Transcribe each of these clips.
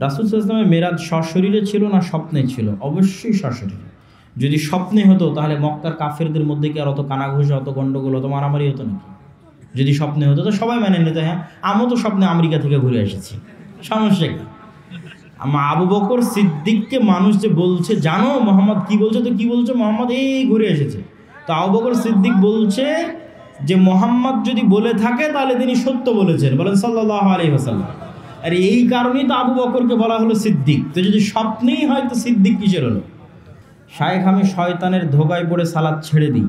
রাসূল সাল্লাল্লাহু আলাইহি ওয়াসাল্লামের মেরাজ সশরীরে ছিল না স্বপ্নে ছিল? অবশ্যই সশরীরে। যদি স্বপ্নে হতো তাহলে মক্কার কাফেরদের মধ্যে কি আর অত কানাঘুষা, অত গন্ডগোল, অত মারামারি হতো নাকি? যদি স্বপ্নে হতো তো সবাই মেনে নিত, হ্যাঁ আমিও তো স্বপ্নে আমেরিকা থেকে ঘুরে এসেছি, সমস্যা কি? আবু বকর সিদ্দিককে মানুষ যে বলছে জানো মোহাম্মদ কি বলছে, তো কি বলছে মোহাম্মদ এই ঘুরে এসেছে, তো আবু বকর সিদ্দিক বলছে যে মোহাম্মদ যদি বলে থাকে তাহলে তিনি সত্য বলেছেন, বলেন সাল্লাল্লাহু আলাইহি ওয়াসাল্লাম। আর এই কারণেই তো আবু বকরকে বলা হলো সিদ্দিক। তো যদি স্বপ্নেই হয় তো সিদ্দিক কিসের হলো? শায়েখ আমি শয়তানের ধোকায় পড়ে সালাদ ছেড়ে দিই,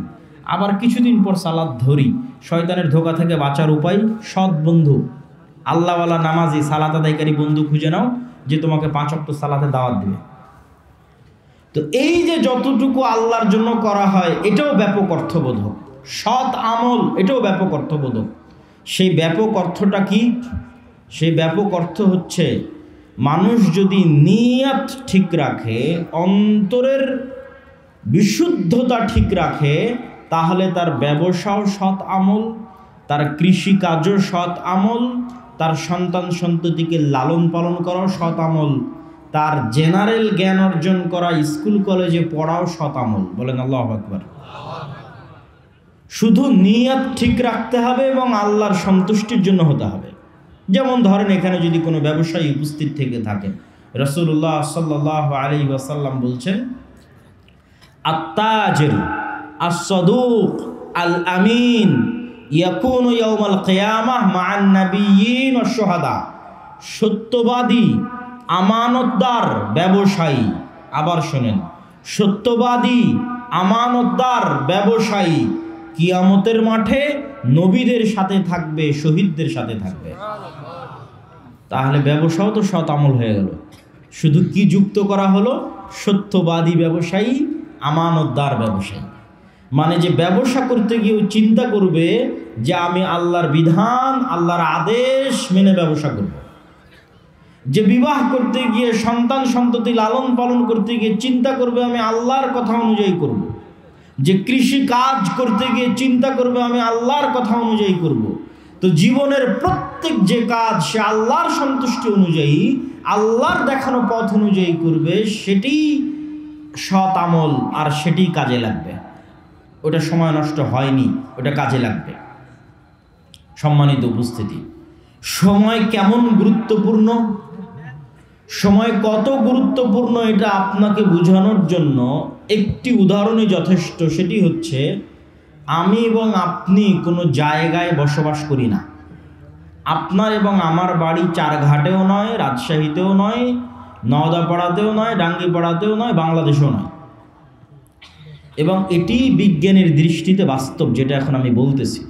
আবার কিছুদিন পর সালাদ ধরি। শয়তানের ধোকা থেকে বাঁচার উপায়, সৎ বন্ধু আল্লাহওয়ালা নামাজি সালাত আদায়কারী বন্ধু খুঁজে নাও যে তোমাকে 5 ওয়াক্ত সালাতে দাওয়াত দেবে। তো এই যে যতটুকু আল্লাহর জন্য করা হয় এটাও ব্যাপক অর্থবোধক, সৎ আমল এটাও ব্যাপক অর্থবোধক। সেই ব্যাপক অর্থটা কি? সেই ব্যাপক অর্থ হচ্ছে মানুষ যদি নিয়ত ঠিক রাখে, অন্তরের বিশুদ্ধতা ঠিক রাখে, তাহলে তার ব্যবসাও সৎ আমল, তার কৃষিকাজও সৎ আমল, তার সন্তান সন্ততিকে লালন পালন করাও সৎ আমল, তার জেনারেল জ্ঞান অর্জন করা, স্কুল কলেজে পড়াও সৎ আমল। বলেন আল্লাহু আকবার। শুধু নিয়ত ঠিক রাখতে হবে এবং আল্লাহর সন্তুষ্টির জন্য হতে হবে। যেমন ধরেন এখানে যদি কোনো ব্যবসায়ী উপস্থিত থেকে থাকেন, রাসূলুল্লাহ সাল্লাল্লাহু আলাইহি ওয়াসাল্লাম বলছেন আত-তাজির আস-সাদুক আল-আমিন ইয়াকুনু ইয়াউমাল কিয়ামাহ মা'আন নাবিয়্যিন ওয়াশ শুহাদা। সত্যবাদী, আমানতদার ব্যবসায়ী, আবার শোনেন, সত্যবাদী, আমানতদার ব্যবসায়ী কিয়ামতের মাঠে নবীদের সাথে থাকবে, শহীদদের সাথে থাকবে। তাহলে ব্যবসাও তো সৎ আমল হয়ে গেল। শুধু কি যুক্ত করা হলো? সত্যবাদী ব্যবসায়ী, আমানতদার ব্যবসায়ী। মানে যে ব্যবসা করতে গিয়েও চিন্তা করবে যে আমি আল্লাহর বিধান, আল্লাহর আদেশ মেনে ব্যবসা করব। যে বিবাহ করতে গিয়ে, সন্তান সন্ততি লালন পালন করতে গিয়ে চিন্তা করবে আমি আল্লাহর কথা অনুযায়ী করব। যে কৃষি কাজ করতে গিয়ে চিন্তা করবে আমি আল্লাহর কথা অনুযায়ী করব। তো জীবনের প্রত্যেক যে কাজ সে আল্লাহর সন্তুষ্টি অনুযায়ী, আল্লাহর দেখানো পথ অনুযায়ী করবে, সেটি সৎ আমল আর সেটি কাজে লাগবে। ওটা সময় নষ্ট হয়নি, ওটা কাজে লাগবে। সম্মানিত উপস্থিতি, সময় কেমন গুরুত্বপূর্ণ, সময় কত গুরুত্বপূর্ণ এটা আপনাকে বোঝানোর জন্য একটি উদাহরণই যথেষ্ট। সেটি হচ্ছে আমি এবং আপনি কোনো জায়গায় বসবাস করি না। আপনার এবং আমার বাড়ি চারঘাটেও নয়, রাজশাহীতেও নয়, নওদাপাড়াতেও নয়, ডাঙ্গিপাড়াতেও নয়, বাংলাদেশেও নয়। এবং এটি বিজ্ঞানের দৃষ্টিতে বাস্তব, যেটা এখন আমি বলতেছি।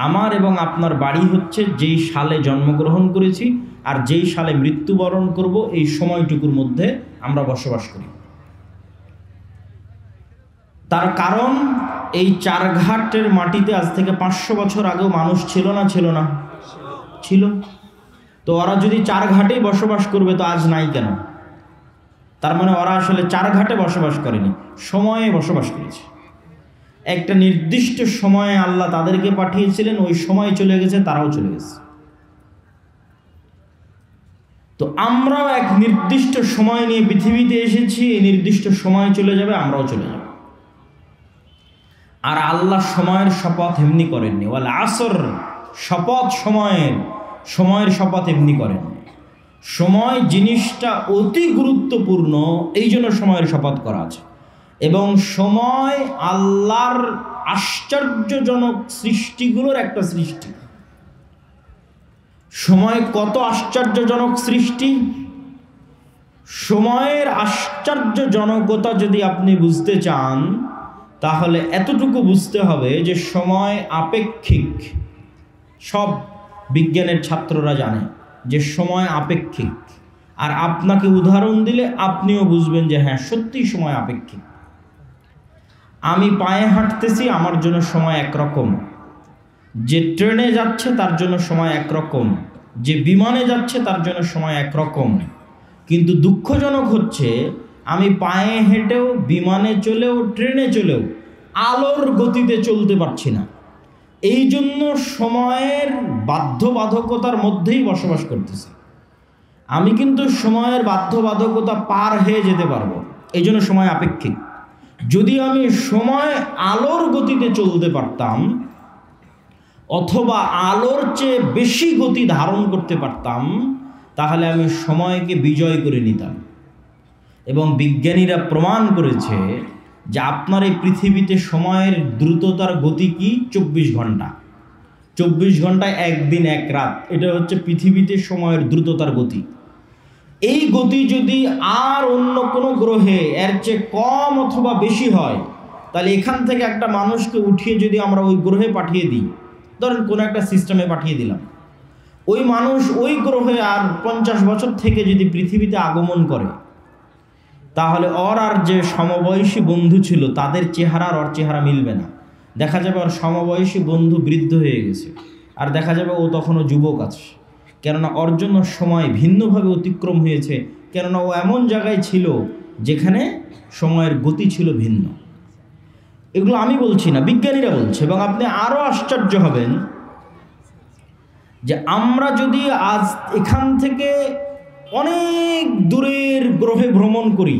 আমার এবং আপনার বাড়ি হচ্ছে যেই সালে জন্মগ্রহণ করেছি আর যেই সালে মৃত্যুবরণ করব, এই সময়টুকুর মধ্যে আমরা বসবাস করি। তার কারণ এই চারঘাটের মাটিতে আজ থেকে 500 বছর আগেও মানুষ ছিল না? ছিল না? ছিল। তো ওরা যদি চারঘাটেই বসবাস করবে তো আজ নাই কেন? তার মানে ওরা আসলে চারঘাটে বসবাস করেনি, সময়ে বসবাস করেছে। একটা নির্দিষ্ট সময়ে আল্লাহ তাদেরকে পাঠিয়েছিলেন, ওই সময় চলে গেছে, তারাও চলে গেছে। তো আমরাও এক নির্দিষ্ট সময় নিয়ে পৃথিবীতে এসেছি, এই নির্দিষ্ট সময় চলে যাবে, আমরাও চলে যাব। আর আল্লাহ সময়ের শপথ এমনি করেননি, ওয়াল আসর, শপথ সময়ের শপথ এমনি করেননি। সময় জিনিসটা অতি গুরুত্বপূর্ণ, এই জন্য সময়ের শপথ করা আছে। এবং সময় আল্লাহর আশ্চর্যজনক সৃষ্টিগুলোর একটা সৃষ্টি। সময় কত আশ্চর্যজনক সৃষ্টি! সময়ের আশ্চর্যজনকতা যদি আপনি বুঝতে চান তাহলে এতটুকু বুঝতে হবে যে সময় আপেক্ষিক। সব বিজ্ঞানের ছাত্ররা জানে যে সময় আপেক্ষিক। আর আপনাকে উদাহরণ দিলে আপনিও বুঝবেন যে হ্যাঁ সত্যিই সময় আপেক্ষিক। আমি পায়ে হাঁটতেছি, আমার জন্য সময় একরকম। যে ট্রেনে যাচ্ছে তার জন্য সময় একরকম, যে বিমানে যাচ্ছে তার জন্য সময় একরকম। কিন্তু দুঃখজনক হচ্ছে আমি পায়ে হেঁটেও, বিমানে চলেও, ট্রেনে চলেও আলোর গতিতে চলতে পারছি না। এই জন্য সময়ের বাধ্যবাধকতার মধ্যেই বসবাস করতেছি। আমি কিন্তু সময়ের বাধ্যবাধকতা পার হয়ে যেতে পারবো, এই জন্য সময় আপেক্ষিক। যদি আমি সময় আলোর গতিতে চলতে পারতাম অথবা আলোর চেয়ে বেশি গতি ধারণ করতে পারতাম, তাহলে আমি সময়কে বিজয় করে নিতাম। এবং বিজ্ঞানীরা প্রমাণ করেছে যে আপনার এই পৃথিবীতে সময়ের দ্রুততার গতি কি 24 ঘন্টা। 24 ঘন্টায় একদিন এক রাত, এটা হচ্ছে পৃথিবীতে সময়ের দ্রুততার গতি। এই গতি যদি আর অন্য কোনো গ্রহে এর চেয়ে কম অথবা বেশি হয়, তাহলে এখান থেকে একটা মানুষকে উঠিয়ে যদি আমরা ওই গ্রহে পাঠিয়ে দিই, ধরেন কোনো একটা সিস্টেমে পাঠিয়ে দিলাম, ওই মানুষ ওই গ্রহে আর 50 বছর থেকে যদি পৃথিবীতে আগমন করে, তাহলে ওর আর যে সমবয়সী বন্ধু ছিল তাদের চেহারা আর ওর চেহারা মিলবে না। দেখা যাবে ওর সমবয়সী বন্ধু বৃদ্ধ হয়ে গেছে, আর দেখা যাবে ও তখনও যুবক আছে। কেননা ওর জন্য সময় ভিন্নভাবে অতিক্রম হয়েছে, কেননা ও এমন জায়গায় ছিল যেখানে সময়ের গতি ছিল ভিন্ন। এগুলো আমি বলছি না, বিজ্ঞানীরা বলছে। এবং আপনি আরও আশ্চর্য হবেন যে আমরা যদি আজ এখান থেকে অনেক দূরের গ্রহে ভ্রমণ করি,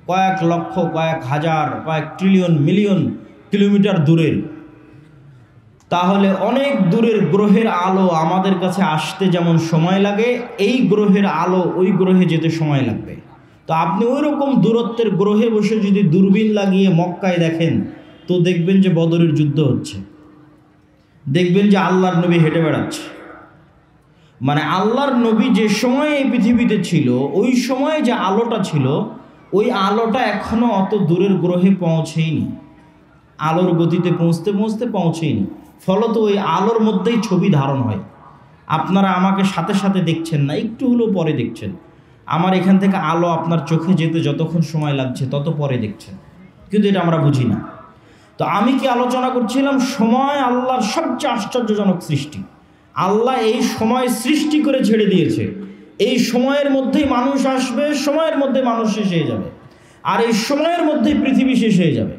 কয়েক লক্ষ, কয়েক হাজার, কয়েক ট্রিলিয়ন, মিলিয়ন কিলোমিটার দূরের, তাহলে অনেক দূরের গ্রহের আলো আমাদের কাছে আসতে যেমন সময় লাগে, এই গ্রহের আলো ওই গ্রহে যেতে সময় লাগবে। তো আপনি ওই রকম দূরত্বের গ্রহে বসে যদি দূরবীন লাগিয়ে মক্কায় দেখেন, তো দেখবেন যে বদরের যুদ্ধ হচ্ছে, দেখবেন যে আল্লাহর নবী হেঁটে বেড়াচ্ছে। মানে আল্লাহর নবী যে সময় এই পৃথিবীতে ছিল, ওই সময় যে আলোটা ছিল, ওই আলোটা এখনও অত দূরের গ্রহে পৌঁছেইনি, আলোর গতিতে পৌঁছতে পৌঁছতে পৌঁছেইনি। ফলত ওই আলোর মধ্যেই ছবি ধারণ হয়। আপনারা আমাকে সাথে সাথে দেখছেন না, একটু হলেও পরে দেখছেন। আমার এখান থেকে আলো আপনার চোখে যেতে যতক্ষণ সময় লাগছে তত পরে দেখছেন, কিন্তু এটা আমরা বুঝি না। তো আমি কি আলোচনা করছিলাম, সময় আল্লাহর সবচেয়ে আশ্চর্যজনক সৃষ্টি। আল্লাহ এই সময় সৃষ্টি করে ছেড়ে দিয়েছে। এই সময়ের মধ্যেই মানুষ আসবে, সময়ের মধ্যে মানুষ শেষ হয়ে যাবে, আর এই সময়ের মধ্যেই পৃথিবী শেষ হয়ে যাবে।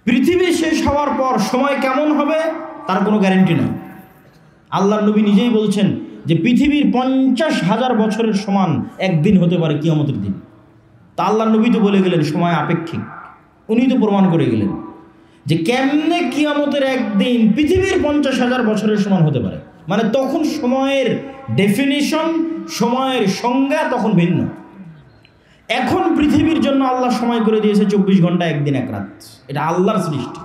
পৃথিবী শেষ হওয়ার পর সময় কেমন হবে তার কোনো গ্যারান্টি নেই। আল্লাহর নবী নিজেই বলছেন যে পৃথিবীর 50,000 বছরের সমান একদিন হতে পারে কিয়ামতের দিন। তা আল্লাহর নবী তো বলে গেলেন সময় আপেক্ষিক। উনি তো প্রমাণ করে গেলেন যে কেমনে কিয়ামতের একদিন পৃথিবীর 50,000 বছরের সমান হতে পারে। মানে তখন সময়ের ডেফিনিশন, সময়ের সংজ্ঞা তখন ভিন্ন। এখন পৃথিবীর জন্য আল্লাহ সময় করে দিয়েছে 24 ঘন্টা একদিন এক রাত। এটা আল্লাহর সৃষ্টি।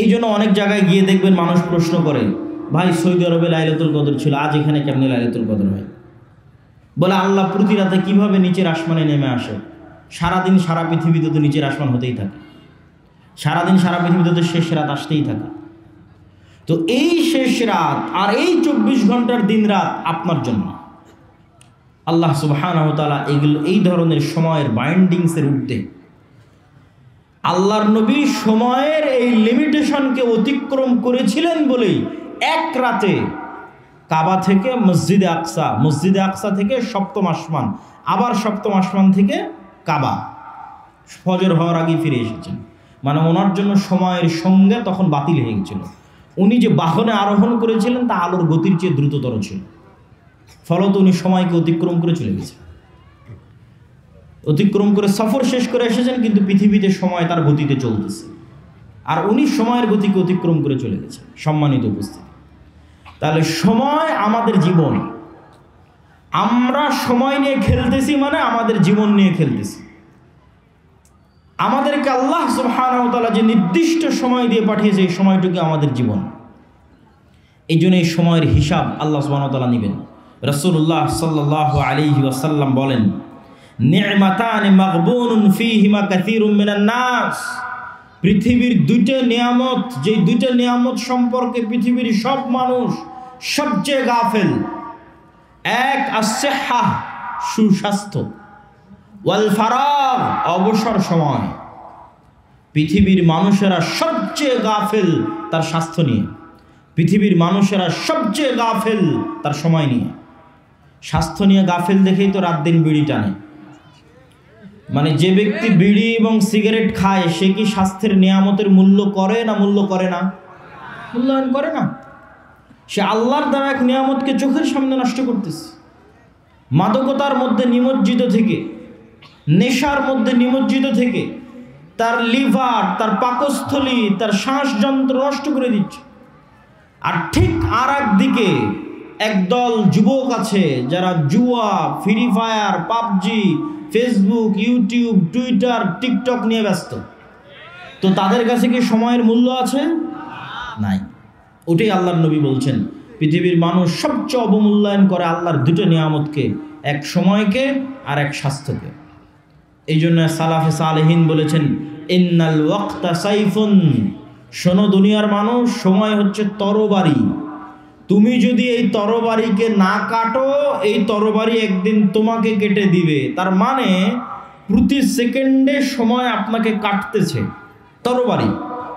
এই জন্য অনেক জায়গায় গিয়ে দেখবেন মানুষ প্রশ্ন করে, ভাই সৌদি আরবে লাইলাতুল কদর ছিল, আজ এখানে কেমনে লাইলাতুল কদর হয়? বলে আল্লাহ প্রতি রাতে কীভাবে নিচের আসমানে নেমে আসে? সারাদিন সারা পৃথিবীতে তো নিচের আসমান হতেই থাকে, সারাদিন সারা পৃথিবীতে তো শেষ রাত আসতেই থাকে। তো এই শেষ রাত আর এই 24 ঘন্টার দিন রাত আপনার জন্য। আল্লাহ সুবহানাহু ওয়া তাআলা এই ধরনের সময়ের বাইন্ডিংসের ঊর্ধ্বে। আল্লাহর নবী সময়ের এই লিমিটেশনকে অতিক্রম করেছিলেন বলেই এক রাতে কাবা থেকে মসজিদে আকসা থেকে সপ্তম আসমান, আবার সপ্তম আসমান থেকে কাবা, ফজর হওয়ার আগে ফিরে এসেছেন। মানে ওনার জন্য সময়ের সংজ্ঞা তখন বাতিল হয়ে গেছিল। উনি যে বাহনে আরোহণ করেছিলেন তা আলোর গতির চেয়ে দ্রুততর ছিল, ফলত উনি সময়কে অতিক্রম করে চলে গেছেন, অতিক্রম করে সফর শেষ করে এসেছেন, কিন্তু পৃথিবীতে সময় তার গতিতে চলতেছে, আর উনি সময়ের গতিকে অতিক্রম করে চলে গেছেন। সম্মানিত উপস্থিতি, তাহলে সময় আমাদের জীবন। আমরা সময় নিয়ে খেলতেছি মানে আমাদের জীবন নিয়ে খেলতেছি। আমাদেরকে আল্লাহ সুবহানাহু ওয়া তাআলা যে নির্দিষ্ট সময় দিয়ে পাঠিয়েছে, এই সময়টুকু আমাদের জীবন। এই জন্য এই সময়ের হিসাব আল্লাহ সুবহানাহু ওয়া তাআলা নেবেন। রাসূলুল্লাহ সাল্লাল্লাহু আলাইহি ওয়াসাল্লাম বলেন, নি'মাতানি মাগবুনুন ফীহিমা কাসীরুম মিনান নাস। পৃথিবীর দুইটা নিয়ামত, যে দুইটা নিয়ামত সম্পর্কে পৃথিবীর সব মানুষ সবচেয়ে গাফেল। এক আস-সিহ্হা, সুস্বাস্থ্য, ওয়াল ফারাগ, অবসর সময়। পৃথিবীর মানুষেরা সবচেয়ে গাফেল তার স্বাস্থ্য নিয়ে, পৃথিবীর মানুষেরা সবচেয়ে গাফেল তার সময় নিয়ে। স্বাস্থ্য নিয়ে গাফেল দেখেই তো রাত দিন বিড়ি টানে। মানে যে ব্যক্তি বিড়ি এবং সিগারেট খায়, সে কি স্বাস্থ্যের নিয়ামতের মূল্য করে না? মূল্যায়ন করে না। সে আল্লাহর দেওয়া এক নিয়ামতকে চোখের সামনে নষ্ট করতেছে। মাদকতার মধ্যে নিমজ্জিত থেকে, নেশার মধ্যে নিমজ্জিত থেকে তার লিভার, তার পাকস্থলী, তার শ্বাসযন্ত্র নষ্ট করে দিচ্ছে। আর ঠিক আর একদিকে একদল যুবক আছে যারা জুয়া, free fire, PUBG, Facebook, YouTube, Twitter, TikTok নিয়ে ব্যস্ত। তো তাদের কাছে কি সময়ের মূল্য আছে? নাই। ওটাই আল্লাহর নবী বলছেন, পৃথিবীর মানুষ সবচেয়ে অবমূল্যায়ন করে আল্লাহর দুটো নিয়ামতকে, এক সময়কে আর এক স্বাস্থ্যকে। এই জন্য সালাফে সালেহিন বলেছেন, ইন্নাল ওয়াক্তা সাইফুন, শোনো দুনিয়ার মানুষ, সময় হচ্ছে তরবারি। তুমি যদি এই তরবারিকে না কাটো, এই তরবারি একদিন তোমাকে কেটে দিবে। তার মানে প্রতি সেকেন্ডে সময় আপনাকে কাটতেছে। তরবারি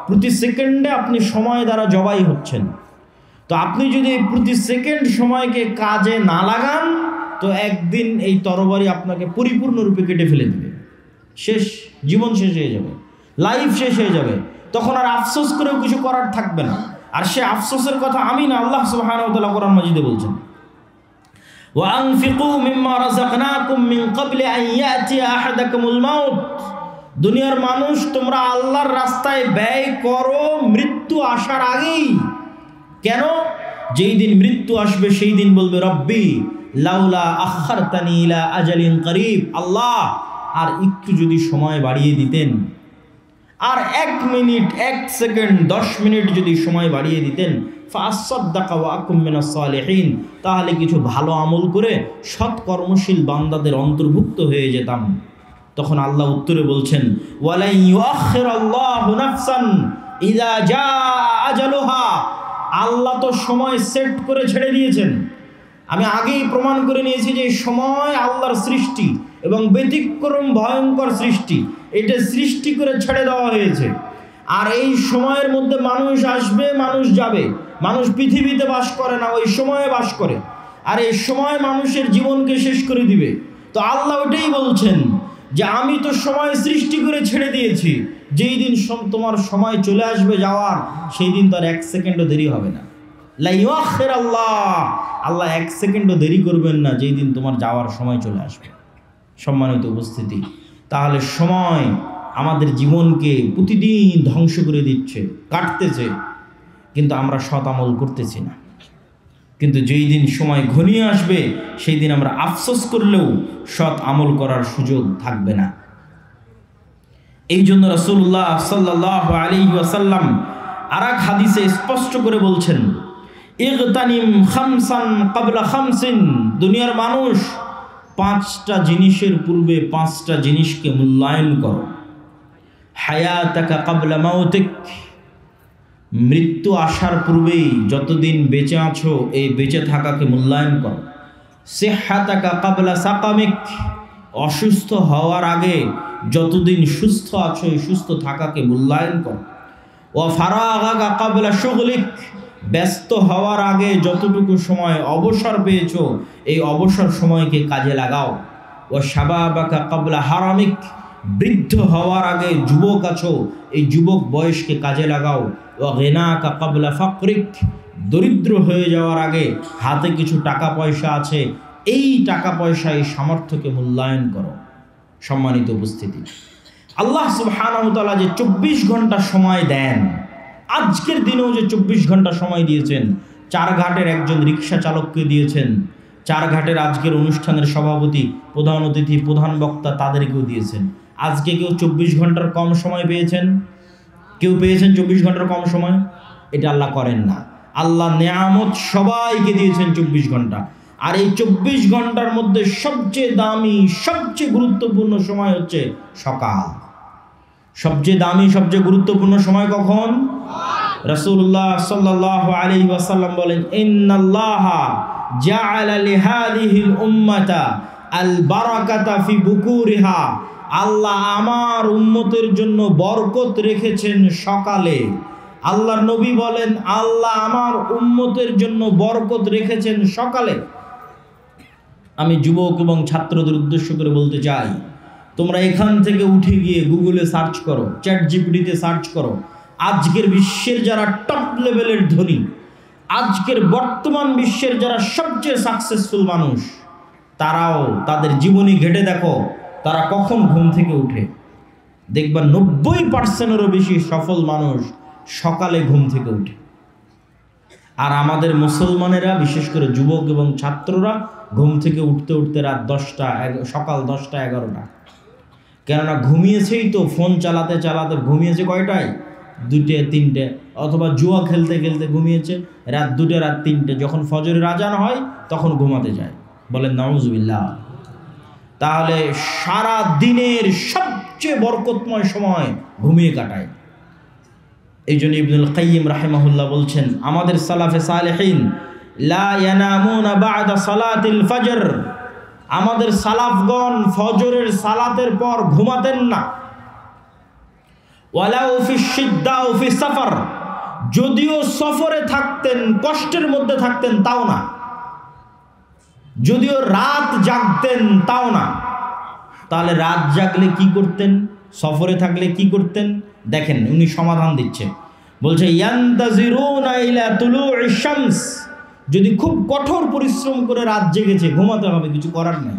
প্রতি সেকেন্ডে আপনি সময় দ্বারা জবাই হচ্ছেন। তো আপনি যদি প্রতি সেকেন্ড সময়কে কাজে না লাগান, তো একদিন এই তরবারি আপনাকে পরিপূর্ণরূপে কেটে ফেলে দেবে। শেষ, জীবন শেষ হয়ে যাবে, লাইফ শেষ হয়ে যাবে। তখন আর আফসোস করেও কিছু করার থাকবে না। আর সে আফসোসের কথা আমি না, আল্লাহ সুবহানাহু ওয়া তাআলা কোরআন মাজিদে বলছেন, ওয়া আনফিকু মিম্মা রাযাকনাকুম মিন ক্বাবলি আন ইয়াতিয়া আহাদাকুমুল মাউত। দুনিয়ার মানুষ, তোমরা আল্লাহর রাস্তায় ব্যয় করো মৃত্যু আসার আগেই। কেন? যেই দিন মৃত্যু আসবে সেই দিন বলবে, রব্বি লাউলা আখারতানি ইলা আজালিন করিব, আল্লাহ আর একটু যদি সময় বাড়িয়ে দিতেন, আর 1 মিনিট, 1 সেকেন্ড, 10 মিনিট যদি সময় বাড়িয়ে দিতেন, ফাসাদদাকা ওয়া আকুম মিনাস সালিহিন, তাহলে কিছু ভালো আমল করে সৎ কর্মশীল বান্দাদের অন্তর্ভুক্ত হয়ে যেতাম। তখন আল্লাহ উত্তরে বলছেন, ওয়ালাই ইউআখিরাল্লাহু নাফসান ইযা জাআ আজালুহা, আল্লাহ তো সময় সেট করে ছেড়ে দিয়েছেন। আমি আগেই প্রমাণ করে নিয়েছি যে সময় আল্লাহর সৃষ্টি এবং ব্যতিক্রম ভয়ঙ্কর সৃষ্টি, এটা সৃষ্টি করে ছেড়ে দেওয়া হয়েছে। আর এই সময়ের মধ্যে মানুষ আসবে, মানুষ যাবে। মানুষ পৃথিবীতে বাস করে না, ওই সময়ে বাস করে। আর এই সময় মানুষের জীবনকে শেষ করে দিবে। তো আল্লাহ ওটাই বলছেন যে আমি তো সময় সৃষ্টি করে ছেড়ে দিয়েছি, যেই দিন তোমার সময় চলে আসবে যাওয়ার, সেই দিন তো আর 1 সেকেন্ডও দেরি হবে না। লা ইউআখিরাল্লাহ, আল্লাহ 1 সেকেন্ডও দেরি করবেন না যেই দিন তোমার যাওয়ার সময় চলে আসবে। সম্মানিত উপস্থিতি, তাহলে সময় আমাদের জীবনকে প্রতিদিন ধ্বংস করে দিচ্ছে, কাটতেছে, কিন্তু আমরা সৎ আমল করতেছি না। কিন্তু যেই দিন সময় ঘনিয়ে আসবে, সেই দিন আমরা আফসোস করলেও সৎ আমল করার সুযোগ থাকবে না। এই জন্য রাসূলুল্লাহ সাল্লাল্লাহু আলাইহি ওয়াসাল্লাম আরেক হাদিসে স্পষ্ট করে বলছেন, ইগতানিম খামসান ক্বাবলা খামসিন, দুনিয়ার মানুষ 5টা জিনিসের পূর্বে 5টা জিনিসকে মূল্যায়ন করো। হায়াতাকা ক্বাবলা মাউতিক, মৃত্যু আসার পূর্বেই যতদিন বেঁচে আছো এই বেঁচে থাকাকে মূল্যায়ন করো। সিহহাতাকা ক্বাবলা সাকামিক, অসুস্থ হওয়ার আগে যতদিন সুস্থ আছো এই সুস্থ থাকাকে মূল্যায়ন করো। ওয়া ফারাগাকা ক্বাবলা শুগলিক, ব্যস্ত হওয়ার আগে যতটুকু সময় অবসর পেয়েছো এই অবসর সময়কে কাজে লাগাও। ওয়া শাবাবাকা ক্বাবলা হারামিক, বৃদ্ধ হওয়ার আগে যুবক আছো এই যুবক বয়সকে কাজে লাগাও। ওয়া গিনাকা ক্বাবলা ফাকরিক, দরিদ্র হয়ে যাওয়ার আগে হাতে কিছু টাকা পয়সা আছে, এই টাকা পয়সা, এই সামর্থ্যকে মূল্যায়ন করো। সম্মানিত উপস্থিতি, আল্লাহ সুবহানাহু ওয়া তাআলা যে 24 ঘন্টা সময় দেন, আজকের দিনেও যে 24 ঘন্টা সময় দিয়েছেন, চারঘাটের একজন রিক্সা চালককে দিয়েছেন, চারঘাটের আজকের অনুষ্ঠানের সভাপতি, প্রধান অতিথি, প্রধান বক্তা, তাদেরকেও দিয়েছেন। আজকে কেউ 24 ঘন্টার কম সময় পেয়েছেন? কেউ পেয়েছেন 24 ঘন্টার কম সময়? এটা আল্লাহ করেন না। আল্লাহ নেয়ামত সবাইকে দিয়েছেন 24 ঘন্টা। আর এই 24 ঘন্টার মধ্যে সবচেয়ে দামি, সবচেয়ে গুরুত্বপূর্ণ সময় হচ্ছে সকাল। সবচেয়ে দামি, সবচেয়ে গুরুত্বপূর্ণ সময় কখন? রাসূলুল্লাহ সাল্লাল্লাহু আলাইহি ওয়াসাল্লাম বলেন, ইন্নাল্লাহা জাআলা লিহাদিহিল উম্মাতা আল বারাকাতা ফি বুকুরিহা, আল্লাহ আমার উম্মতের জন্য বরকত রেখেছেন সকালে। আল্লাহর নবী বলেন, আল্লাহ আমার উম্মতের জন্য বরকত রেখেছেন সকালে। আমি যুবক এবং ছাত্রদের উদ্দেশ্য করে বলতে চাই, তোমরা এখান থেকে উঠে গিয়ে গুগলে সার্চ করো, চ্যাট জিপিটিতে সার্চ করো, আজকের বিশ্বের যারা টপ লেভেলের ধনী, আজকের বর্তমান বিশ্বের যারা সবচেয়ে সাকসেসফুল মানুষ, তারাও তাদের জীবনী ঘেটে দেখো তারা কখন ঘুম থেকে উঠে। দেখবা 90%-এরও বেশি সফল মানুষ সকালে ঘুম থেকে উঠে। আর আমাদের মুসলমানেরা বিশেষ করে যুবক এবং ছাত্ররা ঘুম থেকে উঠতে উঠতে রাত 10টা, সকাল 10টা 11টা। কেননা ঘুমিয়েছেই তো, ফোন চালাতে চালাতে ঘুমিয়েছে কয়টায়? 2টে 3টে, অথবা জুয়া খেলতে খেলতে ঘুমিয়েছে রাত 2টে রাত 3টে। যখন ফজরের আজান হয় তখন ঘুমাতে যায়। বলেন নাউজুবিল্লাহ। তাহলে সারা দিনের সবচেয়ে বরকতময় সময় ঘুমিয়ে কাটায়। এই জন্য ইবনুল কাইয়িম রাহিমাহুল্লাহ বলছেন, আমাদের সালাফে সালেহিন লা ইয়ানামুনা বা'দা সালাতিল ফজর, আমাদের সালাফগণ ফজরের সালাতের পর ঘুমাতেন না। ওয়ালাউ ফি শিদ্দা ও ফি সফর, যদিও সফরে থাকতেন, কষ্টের মধ্যে থাকতেন তাও না, যদিও রাত জাগতেন তাও না। তাহলে রাত জাগলে কি করতেন, সফরে থাকলে কি করতেন? দেখেন উনি সমাধান দিচ্ছে, বলছে ইয়ান্তাজিরুনা ইলা তুলু'ইশ শামস, যদি খুব কঠোর পরিশ্রম করে রাত জেগেছে, ঘুমাতে হবে, কিছু করার নাই।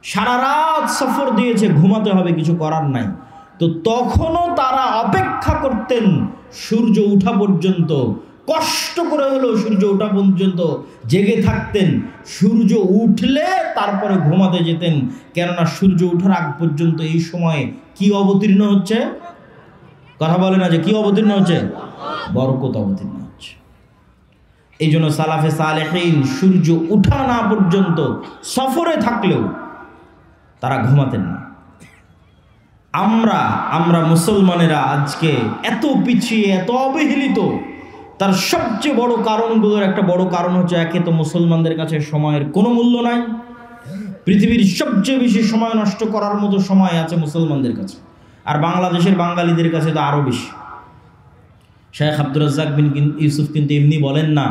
সারা রাত সফর দিয়েছে, ঘুমাতে হবে, কিছু করার নাই। তো তখনও তারা অপেক্ষা করতেন সূর্য ওঠা পর্যন্ত, কষ্ট করে হলেও সূর্য ওঠা পর্যন্ত জেগে থাকতেন। সূর্য উঠলে তারপরে ঘুমাতে যেতেন, কেননা সূর্য ওঠার আগ পর্যন্ত এই সময়ে কি অবতীর্ণ হচ্ছে? কথা বলে না যে কি অবতীর্ণ হচ্ছে? বরকত অবতীর্ণ হচ্ছে। এই জন্য সালাফে সালেহিন সূর্য উঠা না পর্যন্ত সফরে থাকলেও তারা ঘুমাতেন না। আমরা মুসলমানেরা আজকে এত পিছিয়ে, এত অবহেলিত, তার সবচেয়ে বড় কারণগুলোর একটা বড় কারণ হচ্ছে, একে তো মুসলমানদের কাছে সময়ের কোনো মূল্য নাই। পৃথিবীর সবচেয়ে বেশি সময় নষ্ট করার মতো সময় আছে মুসলমানদের কাছে, আর বাংলাদেশের বাঙালিদের কাছে তো আরও বেশি। শেখ আব্দুর রাজ্জাক বিন ইউসুফ কিন্তু এমনি বলেন না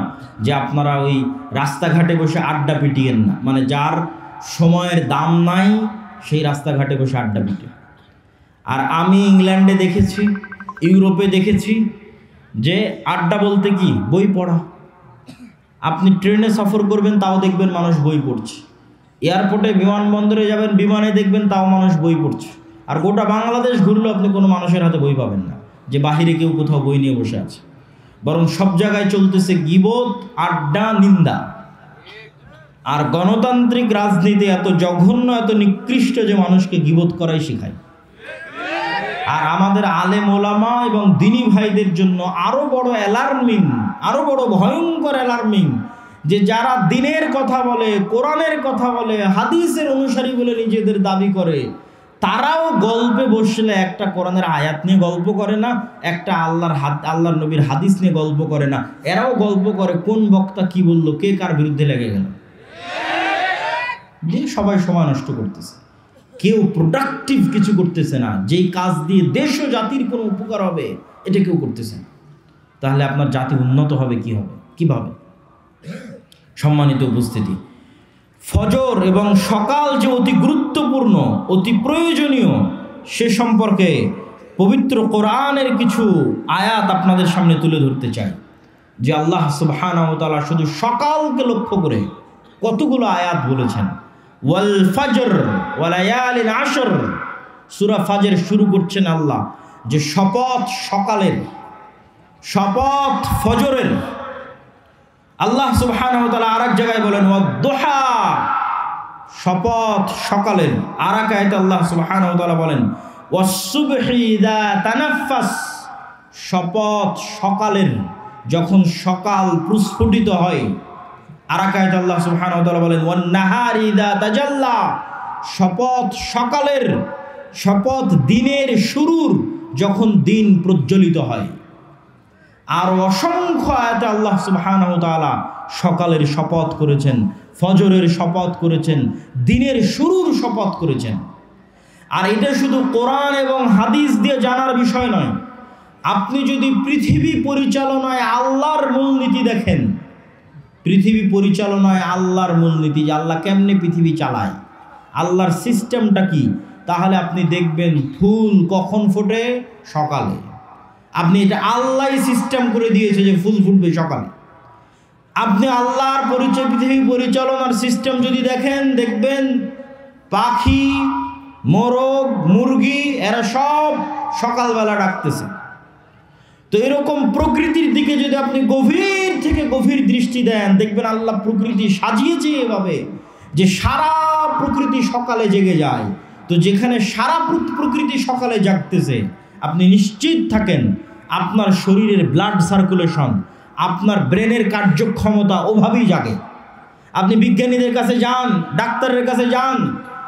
যে আপনারা ওই রাস্তাঘাটে বসে আড্ডা পিটিয়েন না, মানে যার সময়ের দাম নাই সেই রাস্তাঘাটে বসে আড্ডা পিটে। আর আমি ইংল্যান্ডে দেখেছি, ইউরোপে দেখেছি যে আড্ডা বলতে কি, বই পড়া। আপনি ট্রেনে সফর করবেন তাও দেখবেন মানুষ বই পড়ছে, এয়ারপোর্টে বিমানবন্দরে যাবেন বিমানে দেখবেন তাও মানুষ বই পড়ছে। আর গোটা বাংলাদেশ ঘুরলেও আপনি কোনো মানুষের হাতে বই পাবেন না যে বাহিরে কেউ কোথাও বই নিয়ে বসে আছে। বরং সব জায়গায় চলতেছে গীবত, আড্ডা, নিন্দা। আর গণতান্ত্রিক রাজনীতি এত জঘন্য, এত নিকৃষ্ট যে মানুষকে গীবত করাই শেখায়। আর আমাদের আলেম ওলামা এবং দিনী ভাইদের জন্য আরো বড় অ্যালার্মিং, আরো বড় ভয়ঙ্কর অ্যালার্মিং, যে যারা দিনের কথা বলে, কোরআনের কথা বলে, হাদিসের অনুসারী বলে নিজেদের দাবি করে, তারাও গল্পে বসলে একটা কোরআনের আয়াত নিয়ে গল্প করে না, একটা আল্লাহর নবীর হাদিস নিয়ে গল্প করে না। এরাও গল্প করে কোন বক্তা কি বলল, কে কার বিরুদ্ধে লেগে গেল। যে সবাই সময় নষ্ট করতেছে, কেউ প্রোডাক্টিভ কিছু করতেছে না, যেই কাজ দিয়ে দেশ ও জাতির কোনো উপকার হবে এটা কেউ করতেছে না। তাহলে আপনার জাতি উন্নত হবে কি হবে, কিভাবে? সম্মানিত উপস্থিতি, ফজর এবং সকাল যে অতি গুরুত্বপূর্ণ, অতি প্রয়োজনীয়, সে সম্পর্কে পবিত্র কোরআনের কিছু আয়াত আপনাদের সামনে তুলে ধরতে চাই। যে আল্লাহ সুবহানাহু ওয়া তাআলা শুধু সকালকে লক্ষ্য করে কতগুলো আয়াত বলেছেন। ওয়াল ফজর ওয়া লায়ালিন আশর, সূরা ফাজর শুরু করছেন আল্লাহ যে শপথ সকালের, শপথ ফজরের। আল্লাহ সুবহানাহু ওয়া তাআলা আরেক জায়গায় বলেন ওয়াদ-দুহা, শপথ সকালের। আরেক আয়াতে আল্লাহ সুবহানাহু ওয়া তাআলা বলেন ওয়াস-সুবহি ইযা তানাফফাস, শপথ সকালের, যখন সকাল প্রস্ফুটিত হয়। আরেক আয়াতে আল্লাহ সুবহানাহু ওয়া তাআলা বলেন ওয়ান-নাহারি ইযা তাজাল্লা, শপথ সকালের, শপথ দিনের শুরুর, যখন দিন প্রজ্বলিত হয়। আর অসংখ্য আয়াতে আল্লাহ সুবহানাহু ওয়া তাআলা সকালের শপথ করেছেন, ফজরের শপথ করেছেন, দিনের শুরুর শপথ করেছেন। আর এটা শুধু কোরআন এবং হাদিস দিয়ে জানার বিষয় নয়। আপনি যদি পৃথিবী পরিচালনায় আল্লাহর মূলনীতি দেখেন, পৃথিবী পরিচালনায় আল্লাহর মূলনীতি, যে আল্লাহ কেমনে পৃথিবী চালায়, আল্লাহর সিস্টেমটা কি, তাহলে আপনি দেখবেন ফুল কখন ফোটে, সকালে। আপনি এটা আল্লাহই সিস্টেম করে দিয়েছে যে ফুল ফুটবে সকালে। আপনি আল্লাহর পরিচয় পৃথিবী পরিচালনার সিস্টেম যদি দেখেন, দেখবেন পাখি, মোরগ, মুরগি এরা সব সকালবেলা ডাকতেছে। তো এরকম প্রকৃতির দিকে যদি আপনি গভীর থেকে গভীর দৃষ্টি দেন, দেখবেন আল্লাহ প্রকৃতি সাজিয়েছে এভাবে যে সারা প্রকৃতি সকালে জেগে যায়। তো যেখানে সারা প্রকৃতি সকালে জাগতেছে, আপনি নিশ্চিত থাকেন আপনার শরীরের ব্লাড সার্কুলেশন, আপনার ব্রেনের কার্যক্ষমতা ওভাবেই জাগে। আপনি বিজ্ঞানীদের কাছে যান, ডাক্তারের কাছে যান,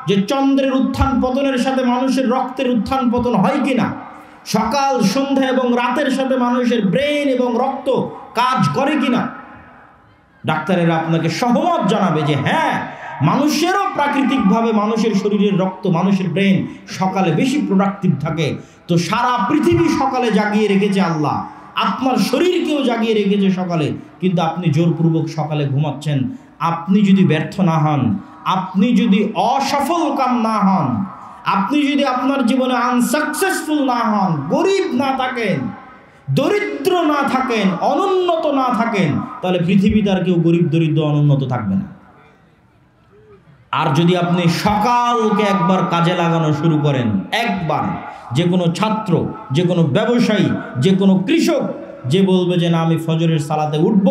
যে চন্দ্রের উত্থান পতনের সাথে মানুষের রক্তের উত্থান পতন হয় কিনা, সকাল সন্ধ্যা এবং রাতের সাথে মানুষের ব্রেন এবং রক্ত কাজ করে কিনা। ডাক্তারেরা আপনাকে সহমত জানাবে যে হ্যাঁ, মানুষেরও প্রাকৃতিকভাবে মানুষের শরীরের রক্ত, মানুষের ব্রেন সকালে বেশি প্রোডাক্টিভ থাকে। তো সারা পৃথিবী সকালে জাগিয়ে রেখেছে আল্লাহ, আপনার শরীরকেও জাগিয়ে রেখেছে সকালে। কিন্তু আপনি জোরপূর্বক সকালে ঘুমাচ্ছেন। আপনি যদি ব্যর্থ না হন, আপনি যদি অসফল কাম না হন, আপনি যদি আপনার জীবনে আনসাকসেসফুল না হন, গরিব না থাকেন, দরিদ্র না থাকেন, অনুন্নত না থাকেন, তাহলে পৃথিবীতে আর কেউ গরিব, দরিদ্র, অনুন্নত থাকবে না। আর যদি আপনি সকালকে একবার কাজে লাগানো শুরু করেন, একবার, যে কোনো ছাত্র, যে কোনো ব্যবসায়ী, যে কোনো কৃষক যে বলবে যে না আমি ফজরের সালাতে উঠব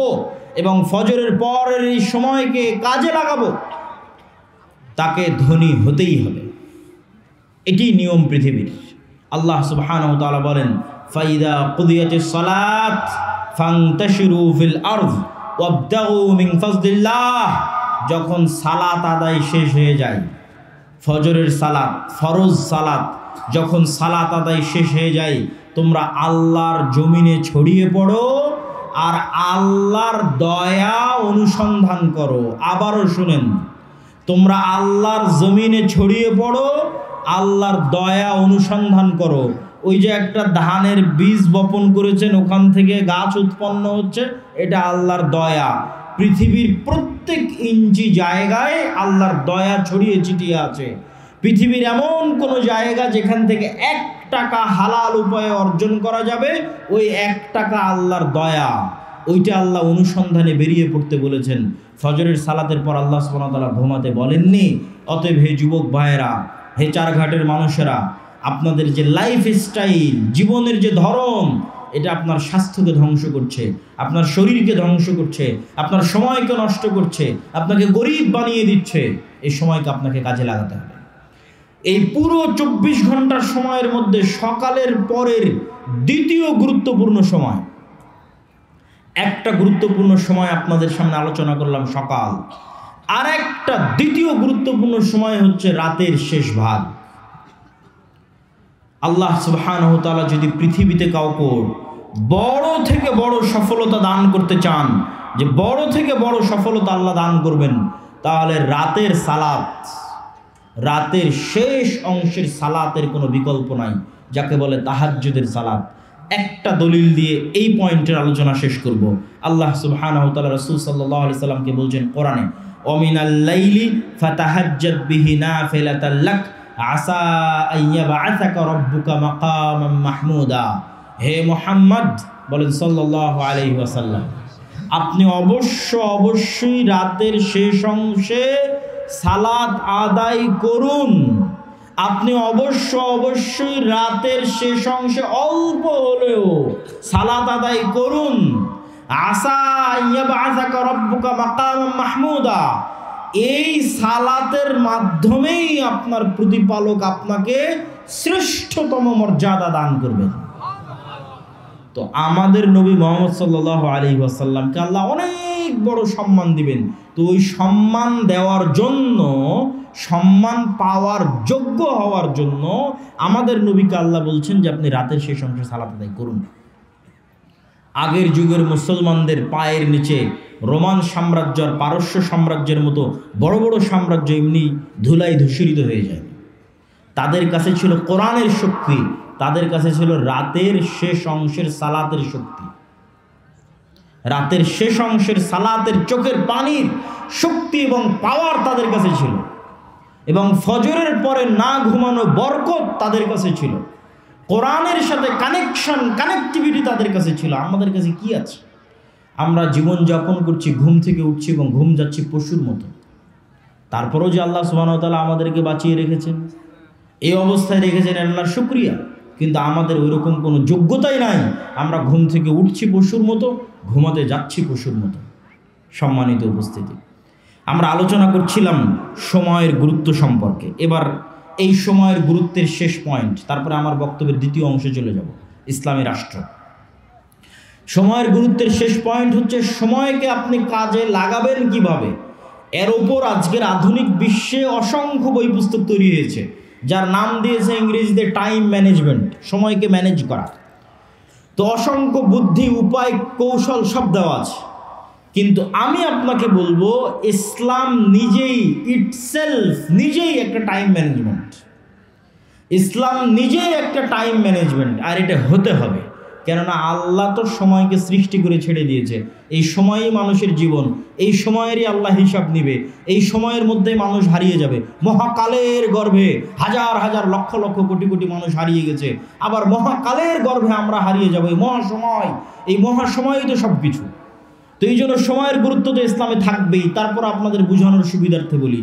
এবং ফজরের পরের এই সময়কে কাজে লাগাবো, তাকে ধনী হতেই হবে। এটি নিয়ম পৃথিবীর। আল্লাহ সুবহানাহু ওয়া তাআলা বলেন, ফাইদা কুদিয়াতিস সালাত ফান্তাশিরু ফিল আরদ ওয়াবতাগু মিন ফাজলিল্লাহ। যখন সালাত আদায় শেষ হয়ে যায়, ফজরের সালাত, ফরজ সালাত, যখন সালাত আদায় শেষ হয়ে যায়, তোমরা আল্লাহর জমিনে ছড়িয়ে পড়ো আর আল্লাহর দয়া অনুসন্ধান করো। আবারও শুনেন, তোমরা আল্লাহর জমিনে ছড়িয়ে পড়ো, আল্লাহর দয়া অনুসন্ধান করো। ওই যে একটা ধানের বীজ বপন করেছেন, ওখান থেকে গাছ উৎপন্ন হচ্ছে, এটা আল্লাহর দয়া। পৃথিবীর প্রত্যেক ইঞ্চি জায়গায় আল্লাহর দয়া ছড়িয়ে ছিটিয়ে আছে। পৃথিবীর এমন কোনো জায়গা যেখান থেকে 1 টাকা হালাল উপায়ে অর্জন করা যাবে, ওই 1 টাকা আল্লাহর দয়া, ওইটা আল্লাহ অনুসন্ধানে বেরিয়ে পড়তে বলেছেন। ফজরের সালাতের পর আল্লাহ সুবহানাহু ওয়া তাআলা ঘুমাতে বলেননি। অতএব হে যুবক ভাইয়েরা, হে চারঘাটের মানুষেরা, আপনাদের যে লাইফ স্টাইল, জীবনের যে ধরন, এটা আপনার স্বাস্থ্যকে ধ্বংস করছে, আপনার শরীরকে ধ্বংস করছে, আপনার সময়কে নষ্ট করছে, আপনাকে গরিব বানিয়ে দিচ্ছে। এই সময়কে আপনাকে কাজে লাগাতে হবে। এই পুরো 24 ঘন্টার সময়ের মধ্যে সকালের পরের দ্বিতীয় গুরুত্বপূর্ণ সময়, একটা গুরুত্বপূর্ণ সময় আপনাদের সামনে আলোচনা করলাম সকাল, আর একটা দ্বিতীয় গুরুত্বপূর্ণ সময় হচ্ছে রাতের শেষ ভাগ। আল্লাহ সুবহানাহু ওয়া তাআলা যদি পৃথিবীতে কাউকে বড় থেকে বড় সফলতা দান করতে চান, যে বড় থেকে বড় সফলতা আল্লাহ দান করবেন, তাহলে রাতের সালাত, রাতের শেষ অংশের সালাতের কোনো বিকল্প নাই, যাকে বলে তাহাজ্জুদের সালাত। একটা দলিল দিয়ে এই পয়েন্টের আলোচনা শেষ করব। আল্লাহ সুবহানাহু ওয়া তাআলা রাসূল সাল্লাল্লাহু আলাইহি সাল্লামকে বলছেন কোরআনে, ওমিনাল লাইলি ফাতাহাজ্জাদ বিহি নাফিলাতাল লাক আসা আইয়াবআসাকা রাব্বুকা মাকামান মাহমুদা। হে মুহাম্মদ বলেন সাল্লাল্লাহু আলাইহি ওয়াসাল্লাম, আপনি অবশ্যই রাতের শেষ অংশে সালাত আদায় করুন। আপনি অবশ্যই রাতের শেষ অংশে অল্প হলেও সালাত আদায় করুন। আসা ইয়াবআসাকা রাব্বুকা মাকামান মাহমুদা। এই সালাতের মাধ্যমেই আপনার প্রতিপালক আপনাকে শ্রেষ্ঠতম মর্যাদা দান করবেন। তো আমাদের নবী মুহাম্মদ সাল্লাল্লাহু আলাইহি ওয়াসাল্লামকে আল্লাহ অনেক বড় সম্মান দিবেন। তো ওই সম্মান দেওয়ার জন্য, সম্মান পাওয়ার যোগ্য হওয়ার জন্য আমাদের নবীকে আল্লাহ বলছেন যে আপনি রাতের শেষ অংশে সালাত আদায় করুন। আগের যুগের মুসলমানদের পায়ের নিচে রোমান সাম্রাজ্য আর পারস্য সাম্রাজ্যের মতো বড় বড় সাম্রাজ্য এমনি ধুলায় ধূসরিত হয়ে যায়। তাদের কাছে ছিল কোরআনের শক্তি, তাদের কাছে ছিল রাতের শেষ অংশের সালাতের শক্তি। রাতের শেষ অংশের সালাতের চোখের পানির শক্তি এবং পাওয়ার তাদের কাছে ছিল, এবং ফজরের পরে না ঘুমানো বরকত তাদের কাছে ছিল। কোরআনের সাথে কানেকটিভিটি তাদের কাছে ছিল। আমাদের কাছে কি আছে? আমরা জীবনযাপন করছি, ঘুম থেকে উঠছি এবং ঘুম যাচ্ছি পশুর মতো। তারপরেও যে আল্লাহ সুবহানাহু ওয়া তাআলা আমাদেরকে বাঁচিয়ে রেখেছেন, এই অবস্থায় রেখেছেন, আল্লাহর শুকরিয়া। কিন্তু আমাদের ওইরকম কোনো যোগ্যতাই নাই। আমরা ঘুম থেকে উঠছি পশুর মতো, ঘুমাতে যাচ্ছি পশুর মতো। সম্মানিত উপস্থিতি, আমরা আলোচনা করছিলাম সময়ের গুরুত্ব সম্পর্কে। এবার এই সময়ের গুরুত্বের শেষ পয়েন্ট, তারপরে আমার বক্তব্যের দ্বিতীয় অংশে চলে যাব, ইসলামী রাষ্ট্র। সময়ের গুরুত্বের শেষ পয়েন্ট হচ্ছে সময়কে আপনি কাজে লাগাবেন কিভাবে। এর ওপর আজকের আধুনিক বিশ্বে অসংখ্য বই পুস্তক তৈরি হয়েছে, যার নাম দিয়েছে ইংরেজিতে টাইম ম্যানেজমেন্ট, সময়কে ম্যানেজ করা। তো অসংখ্য বুদ্ধি, উপায়, কৌশল সব দেওয়া আছে। কিন্তু আমি আপনাকে বলবো, ইসলাম নিজেই নিজেই একটা টাইম ম্যানেজমেন্ট। ইসলাম নিজেই একটা টাইম ম্যানেজমেন্ট, আর এটা হতে হবে। কেননা আল্লাহ তো সময়কে সৃষ্টি করে ছেড়ে দিয়েছে। এই সময়ই মানুষের জীবন, এই সময়েরই আল্লাহ হিসাব নিবে। এই সময়ের মধ্যে মানুষ হারিয়ে যাবে। মহাকালের গর্ভে হাজার হাজার লক্ষ লক্ষ কোটি কোটি মানুষ হারিয়ে গেছে, আবার মহাকালের গর্ভে আমরা হারিয়ে যাবো। এই মহাসময়ই তো সব কিছু। তো এই জন্য সময়ের গুরুত্ব তো ইসলামে থাকবেই। তারপর আপনাদের বোঝানোর সুবিধার্থে বলি,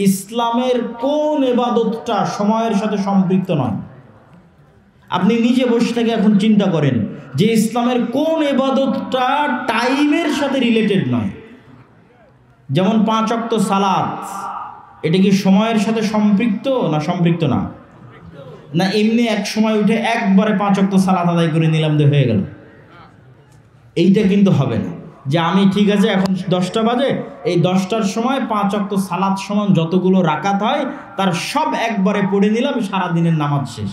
ইসলামের কোন ইবাদতটা সময়ের সাথে সম্পৃক্ত নয়? আপনি নিজে বসে থেকে এখন চিন্তা করেন যে ইসলামের কোন ইবাদতটা টাইমের সাথে রিলেটেড নয়। যেমন 5 ওয়াক্ত সালাত, এটা কি সময়ের সাথে সম্পৃক্ত না সম্পৃক্ত না? না এমনি এক সময় উঠে একবারে 5 ওয়াক্ত সালাত আদায় করে নিলাম যে হয়ে গেল, এইটা কিন্তু হবে না। যে আমি ঠিক আছে এখন 10টা বাজে, এই 10টার সময় 5 ওয়াক্ত সালাত সমান যতগুলো রাকাত হয় তার সব একবারে পড়ে নিলাম, সারাদিনের নামাজ শেষ।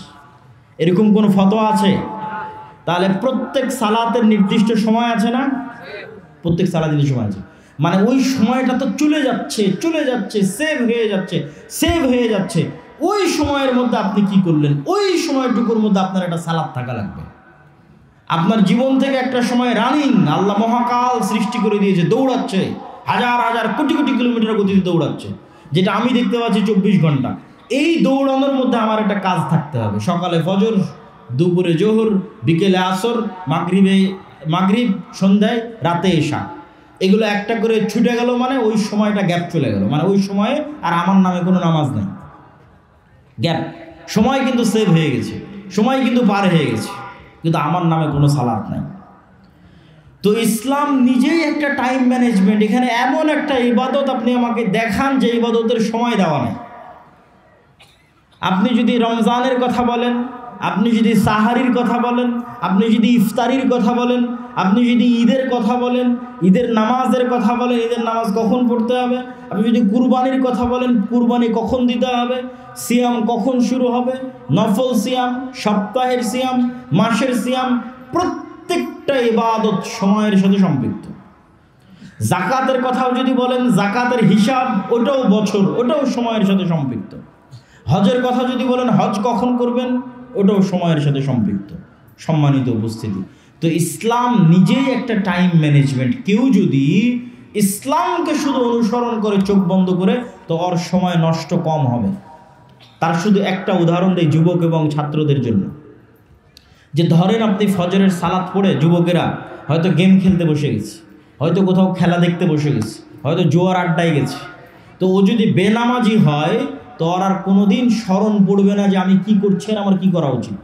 এরকম কোনো ফতোয়া আছে? তাহলে প্রত্যেক সালাতের নির্দিষ্ট সময় আছে না? প্রত্যেক সালাতের সময় আছে, মানে ওই সময়টা তো চলে যাচ্ছে, সেভ হয়ে যাচ্ছে। ওই সময়ের মধ্যে আপনি কি করলেন? ওই সময়টুকুর মধ্যে আপনার একটা সালাত থাকা লাগবে। আপনার জীবন থেকে একটা সময় রানিং, আল্লাহ মহাকাল সৃষ্টি করে দিয়েছে, দৌড়াচ্ছে, হাজার হাজার কোটি কোটি কিলোমিটার গতিতে দৌড়াচ্ছে, যেটা আমি দেখতে পাচ্ছি 24 ঘন্টা। এই দৌড়ানোর মধ্যে আমার একটা কাজ থাকতে হবে। সকালে ফজর, দুপুরে জোহর, বিকেলে আসর, মাগরিব, সন্ধ্যায়, রাতে এশা, এগুলো একটা করে ছুটে গেল, মানে ওই সময়টা গ্যাপ চলে গেল, মানে ওই সময়ে আর আমার নামে কোনো নামাজ নেই। গ্যাপ, সময় কিন্তু সেভ হয়ে গেছে, সময় কিন্তু পার হয়ে গেছে, কিন্তু আমার নামে কোনো সালাত নাই। তো ইসলাম নিজেই একটা টাইম ম্যানেজমেন্ট। এখানে এমন একটা ইবাদত আপনি আমাকে দেখান যে ইবাদতের সময় দেওয়া নেই। আপনি যদি রমজানের কথা বলেন, আপনি যদি সাহারির কথা বলেন, আপনি যদি ইফতারির কথা বলেন, আপনি যদি ঈদের কথা বলেন, ঈদের নামাজের কথা বলেন, ঈদের নামাজ কখন পড়তে হবে, আপনি যদি কুরবানির কথা বলেন, কুরবানি কখন দিতে হবে, সিয়াম কখন শুরু হবে, নফল সিয়াম, সপ্তাহের সিয়াম, মাসের সিয়াম, প্রত্যেকটা ইবাদত সময়ের সাথে সম্পৃক্ত। জাকাতের কথাও যদি বলেন, জাকাতের হিসাব, ওটাও বছর, ওটাও সময়ের সাথে সম্পৃক্ত। হজের কথা যদি বলেন, হজ কখন করবেন, ওটাও সময়ের সাথে সম্পৃক্ত। সম্মানিত উপস্থিতি, তো ইসলাম নিজেই একটা টাইম ম্যানেজমেন্ট। কেউ যদি ইসলামকে শুধু অনুসরণ করে, চোখ বন্ধ করে, তো ওর সময় নষ্ট কম হবে। তার শুধু একটা উদাহরণ দেই যুবক এবং ছাত্রদের জন্য, যে ধরেন আপনি ফজরের সালাত পড়ে যুবকেরা হয়তো গেম খেলতে বসে গেছে, হয়তো কোথাও খেলা দেখতে বসে গেছে, হয়তো জোয়ার আড্ডায় গেছে। তো ও যদি বেনামাজি হয়, তো আর কোনোদিন স্মরণ পড়বে না যে আমি কি করছি আর আমার কি করা উচিত।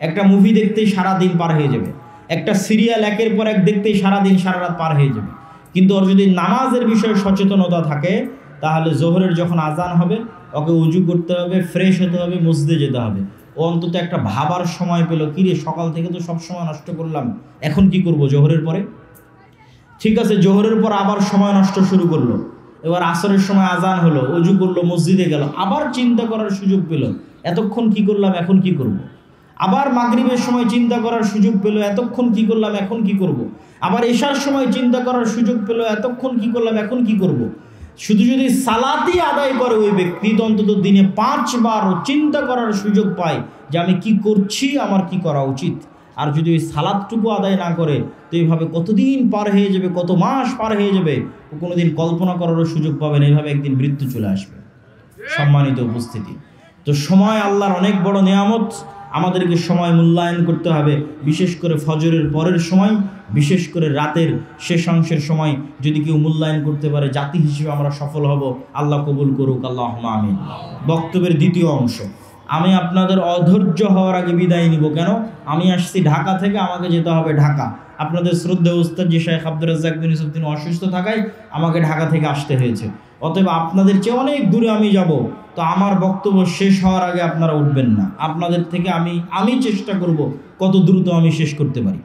একটা মুভি দেখতেই সারাদিন পার হয়ে যাবে, একটা সিরিয়াল একের পর এক দেখতেই সারাদিন সারা রাত পার হয়ে যাবে। কিন্তু ওর যদি নামাজের বিষয়ে সচেতনতা থাকে, তাহলে জোহরের যখন আজান হবে, ওকে উজু করতে হবে, ফ্রেশ হতে হবে, মসজিদে যেতে হবে। ও অন্তত একটা ভাবার সময় পেল, কিরে সকাল থেকে তো সব সময় নষ্ট করলাম, এখন কি করব জোহরের পরে। ঠিক আছে, জোহরের পর আবার সময় নষ্ট শুরু করলো, এবার আসরের সময় আজান হলো, অজু করলো, মসজিদে গেল, আবার চিন্তা করার সুযোগ পেল, এতক্ষণ কি করলাম, এখন কি করব। আবার মাগরিবের সময় চিন্তা করার সুযোগ পেল, এতক্ষণ কি করলাম, এখন কি করব। আবার এশার সময় চিন্তা করার সুযোগ পেল, এতক্ষণ কি করলাম, এখন কি করব। শুধু যদি সালাতই আদায় করে ওই ব্যক্তি, তো অন্তত দিনে 5 বার চিন্তা করার সুযোগ পায় যে আমি কি করছি, আমার কি করা উচিত। আর যদি ওই সালাদটুকু আদায় না করে, তো এইভাবে কতদিন পার হয়ে যাবে, কত মাস পার হয়ে যাবে, ও কোনোদিন কল্পনা করারও সুযোগ পাবে না। এইভাবে একদিন মৃত্যু চলে আসবে। সম্মানিত উপস্থিতি, তো সময় আল্লাহর অনেক বড় নেয়ামত। আমাদেরকে সময় মূল্যায়ন করতে হবে, বিশেষ করে ফজরের পরের সময়, বিশেষ করে রাতের শেষাংশের সময় যদি কেউ মূল্যায়ন করতে পারে, জাতি হিসেবে আমরা সফল হব। আল্লাহ কবুল করুক, আল্লাহুম্মা আমিন। বক্তব্যের দ্বিতীয় অংশ। আমি আপনাদের অধৈর্য হওয়ার আগে বিদায় নিব। কেন? আমি আসছি ঢাকা থেকে, আমাকে যেতে হবে ঢাকা। আপনাদের শ্রদ্ধেয় উস্তাদ জি শেখ আব্দুর রাজ্জাক বিন ইউসুফ তিনি অসুস্থ থাকায় আমাকে ঢাকা থেকে আসতে হয়েছে। অতএব আপনাদের চেয়ে অনেক দূরে আমি যাব, তো আমার বক্তব্য শেষ হওয়ার আগে আপনারা উঠবেন না। আপনাদের থেকে আমি চেষ্টা করব কত দ্রুত আমি শেষ করতে পারি।